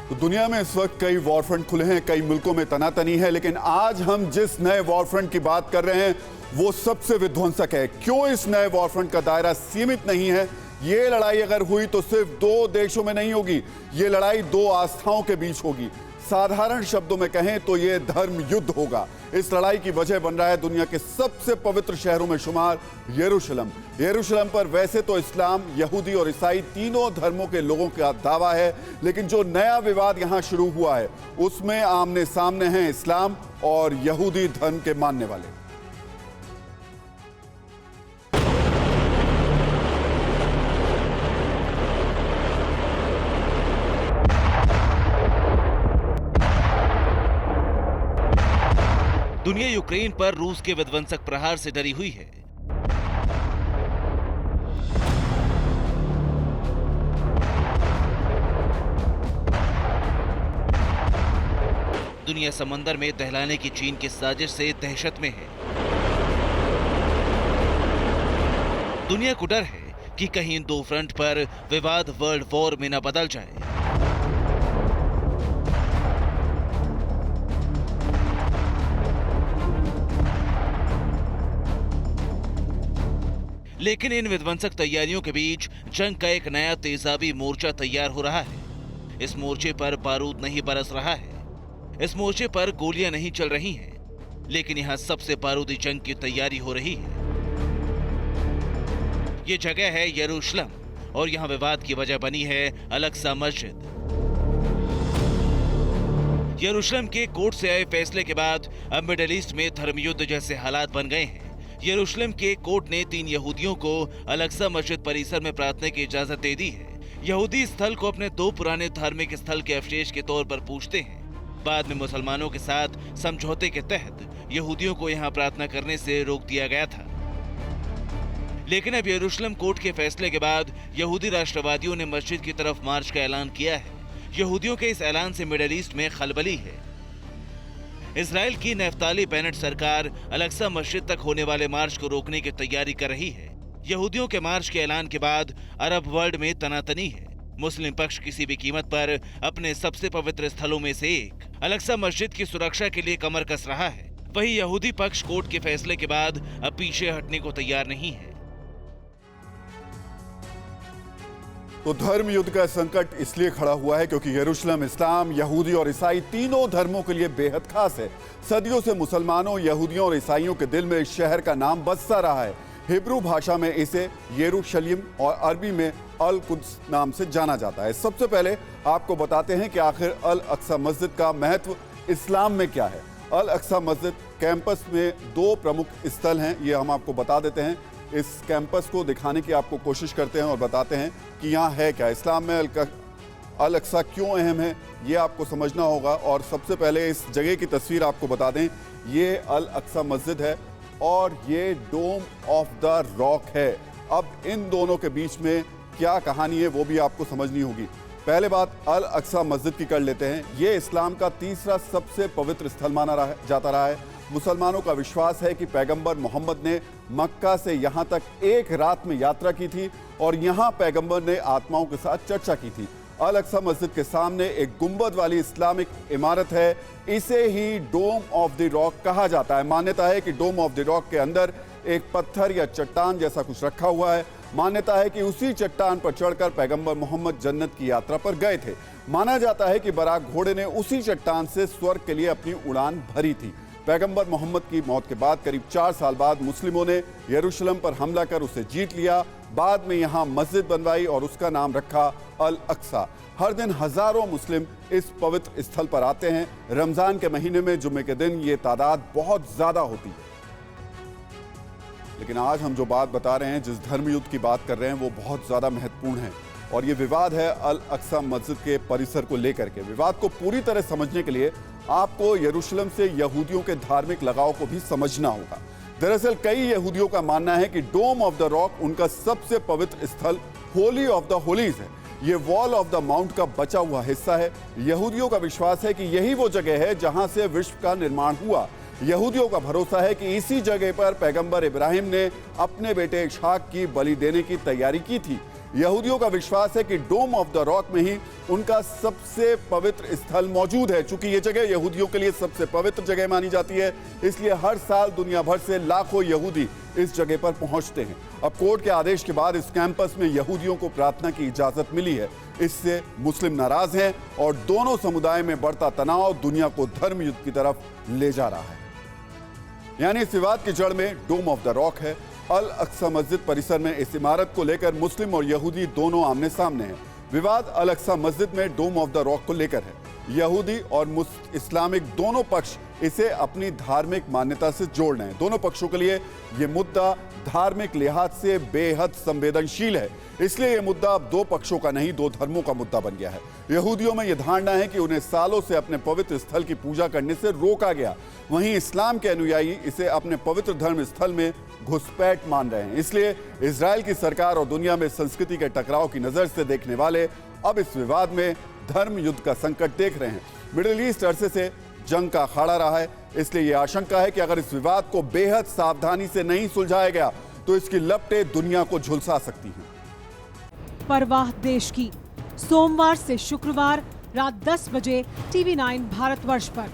तो दुनिया में इस वक्त कई वॉरफ्रंट खुले हैं, कई मुल्कों में तनातनी है, लेकिन आज हम जिस नए वॉरफ्रंट की बात कर रहे हैं वो सबसे विध्वंसक है। क्यों इस नए वॉरफ्रंट का दायरा सीमित नहीं है? ये लड़ाई अगर हुई तो सिर्फ दो देशों में नहीं होगी, ये लड़ाई दो आस्थाओं के बीच होगी। साधारण शब्दों में कहें तो ये धर्म युद्ध होगा। इस लड़ाई की वजह बन रहा है दुनिया के सबसे पवित्र शहरों में शुमार यरूशलेम। यरूशलेम पर वैसे तो इस्लाम, यहूदी और ईसाई तीनों धर्मों के लोगों का दावा है, लेकिन जो नया विवाद यहां शुरू हुआ है उसमें आमने सामने हैं इस्लाम और यहूदी धर्म के मानने वाले। दुनिया यूक्रेन पर रूस के विध्वंसक प्रहार से डरी हुई है। दुनिया समंदर में दहलाने की चीन की साजिश से दहशत में है। दुनिया को डर है कि कहीं इन दो फ्रंट पर विवाद वर्ल्ड वॉर में न बदल जाए। लेकिन इन विध्वंसक तैयारियों के बीच जंग का एक नया तेजाबी मोर्चा तैयार हो रहा है। इस मोर्चे पर बारूद नहीं बरस रहा है, इस मोर्चे पर गोलियां नहीं चल रही हैं, लेकिन यहां सबसे बारूदी जंग की तैयारी हो रही है। ये जगह है यरूशलेम और यहां विवाद की वजह बनी है अल-अक्सा मस्जिद। यरूशलेम के कोर्ट से आए फैसले के बाद अब मिडिल ईस्ट में धर्मयुद्ध जैसे हालात बन गए हैं। यरूशलेम के कोर्ट ने 3 यहूदियों को अल-अक्सा मस्जिद परिसर में प्रार्थना की इजाजत दे दी है। यहूदी स्थल को अपने 2 पुराने धार्मिक स्थल के अवशेष के तौर पर पूजते हैं। बाद में मुसलमानों के साथ समझौते के तहत यहूदियों को यहां प्रार्थना करने से रोक दिया गया था। लेकिन अब यरूशलेम कोर्ट के फैसले के बाद यहूदी राष्ट्रवादियों ने मस्जिद की तरफ मार्च का ऐलान किया है। यहूदियों के इस ऐलान से मिडिल ईस्ट में खलबली है। इजराइल की नफ्ताली बेनेट सरकार अल-अक्सा मस्जिद तक होने वाले मार्च को रोकने की तैयारी कर रही है। यहूदियों के मार्च के ऐलान के बाद अरब वर्ल्ड में तनातनी है। मुस्लिम पक्ष किसी भी कीमत पर अपने सबसे पवित्र स्थलों में से एक अल-अक्सा मस्जिद की सुरक्षा के लिए कमर कस रहा है। वहीं यहूदी पक्ष कोर्ट के फैसले के बाद अब पीछे हटने को तैयार नहीं है। तो धर्म युद्ध का संकट इसलिए खड़ा हुआ है क्योंकि यरूशलेम इस्लाम, यहूदी और ईसाई तीनों धर्मों के लिए बेहद खास है। सदियों से मुसलमानों, यहूदियों और ईसाइयों के दिल में इस शहर का नाम बसता रहा है। हिब्रू भाषा में इसे यरूशलेम और अरबी में अल कुद्स नाम से जाना जाता है। सबसे पहले आपको बताते हैं कि आखिर अल अक्सा मस्जिद का महत्व इस्लाम में क्या है। अल अक्सा मस्जिद कैंपस में 2 प्रमुख स्थल हैं, ये हम आपको बता देते हैं। इस कैंपस को दिखाने की आपको कोशिश करते हैं और बताते हैं कि यहाँ है क्या। इस्लाम में अल अक्सा क्यों अहम है ये आपको समझना होगा। और सबसे पहले इस जगह की तस्वीर आपको बता दें, ये अल अक्सा मस्जिद है और ये डोम ऑफ द रॉक है। अब इन दोनों के बीच में क्या कहानी है वो भी आपको समझनी होगी। पहले बात अल अक्सा मस्जिद की कर लेते हैं। ये इस्लाम का तीसरा सबसे पवित्र स्थल माना जाता रहा है। मुसलमानों का विश्वास है कि पैगंबर मोहम्मद ने मक्का से यहाँ तक एक रात में यात्रा की थी और यहाँ पैगंबर ने आत्माओं के साथ चर्चा की थी। अल अक्सा मस्जिद के सामने एक गुंबद वाली इस्लामिक इमारत है, इसे ही डोम ऑफ द रॉक कहा जाता है। मान्यता है कि डोम ऑफ द रॉक के अंदर एक पत्थर या चट्टान जैसा कुछ रखा हुआ है। मान्यता है कि उसी चट्टान पर चढ़कर पैगंबर मोहम्मद जन्नत की यात्रा पर गए थे। माना जाता है कि बराक घोड़े ने उसी चट्टान से स्वर्ग के लिए अपनी उड़ान भरी थी। पैगंबर मोहम्मद की मौत के बाद करीब 4 साल बाद मुस्लिमों ने यरूशलेम पर हमला कर उसे जीत लिया। बाद में यहाँ मस्जिद बनवाई और उसका नाम रखा अल अक्सा। हर दिन हजारों मुस्लिम इस पवित्र स्थल पर आते हैं। रमजान के महीने में जुम्मे के दिन ये तादाद बहुत ज्यादा होती है। लेकिन आज हम जो बात बता रहे हैं, जिस धर्म युद्ध की बात कर रहे हैं, वो बहुत ज्यादा महत्वपूर्ण है और ये विवाद है अल अक्सा मस्जिद के परिसर को लेकर के। विवाद को पूरी तरह समझने के लिए आपको यरूशलेम से यहूदियों के धार्मिक लगाव को भी समझना होगा। दरअसल कई यहूदियों का मानना है कि डोम ऑफ द रॉक उनका सबसे पवित्र स्थल होली ऑफ द होलीज है। ये वॉल ऑफ द माउंट का बचा हुआ हिस्सा है। यहूदियों का विश्वास है कि यही वो जगह है जहां से विश्व का निर्माण हुआ। यहूदियों का भरोसा है कि इसी जगह पर पैगंबर इब्राहिम ने अपने बेटे इसहाक की बलि देने की तैयारी की थी। यहूदियों का विश्वास है कि डोम ऑफ द रॉक में ही उनका सबसे पवित्र स्थल मौजूद है। चूंकि ये जगह यहूदियों के लिए सबसे पवित्र जगह मानी जाती है, इसलिए हर साल दुनिया भर से लाखों यहूदी इस जगह पर पहुंचते हैं। अब कोर्ट के आदेश के बाद इस कैंपस में यहूदियों को प्रार्थना की इजाजत मिली है। इससे मुस्लिम नाराज हैं और दोनों समुदाय में बढ़ता तनाव दुनिया को धर्म युद्ध की तरफ ले जा रहा है। यानी इस विवाद की जड़ में डोम ऑफ द रॉक है। अल अक्सा मस्जिद परिसर में इस इमारत को लेकर मुस्लिम और यहूदी दोनों आमने सामने हैं। विवाद अल अक्सा मस्जिद में डोम ऑफ द रॉक को लेकर है। यहूदी और इस्लामिक दोनों पक्ष इसे अपनी धार्मिक मान्यता से जोड़ रहे हैं। दोनों पक्षों के लिए यह मुद्दा धार्मिक लिहाज से बेहद संवेदनशील है। इसलिए यह मुद्दा अब दो पक्षों का नहीं, दो धर्मों का मुद्दा बन गया है। यहूदियों में यह धारणा है कि उन्हें सालों से अपने पवित्र स्थल की पूजा करने से रोका गया, वहीं इस्लाम के अनुयायी इसे अपने पवित्र धर्म स्थल में घुसपैठ मान रहे हैं। इसलिए इजराइल की सरकार और दुनिया में संस्कृति के टकराव की नजर से देखने वाले अब इस विवाद में धर्म युद्ध का संकट देख रहे हैं। मिडिल ईस्ट अरसे से जंग का अखाड़ा रहा है, इसलिए यह आशंका है कि अगर इस विवाद को बेहद सावधानी से नहीं सुलझाया गया तो इसकी लपटें दुनिया को झुलसा सकती हैं। परवाह देश की, सोमवार से शुक्रवार रात 10 बजे TV9 भारतवर्ष पर।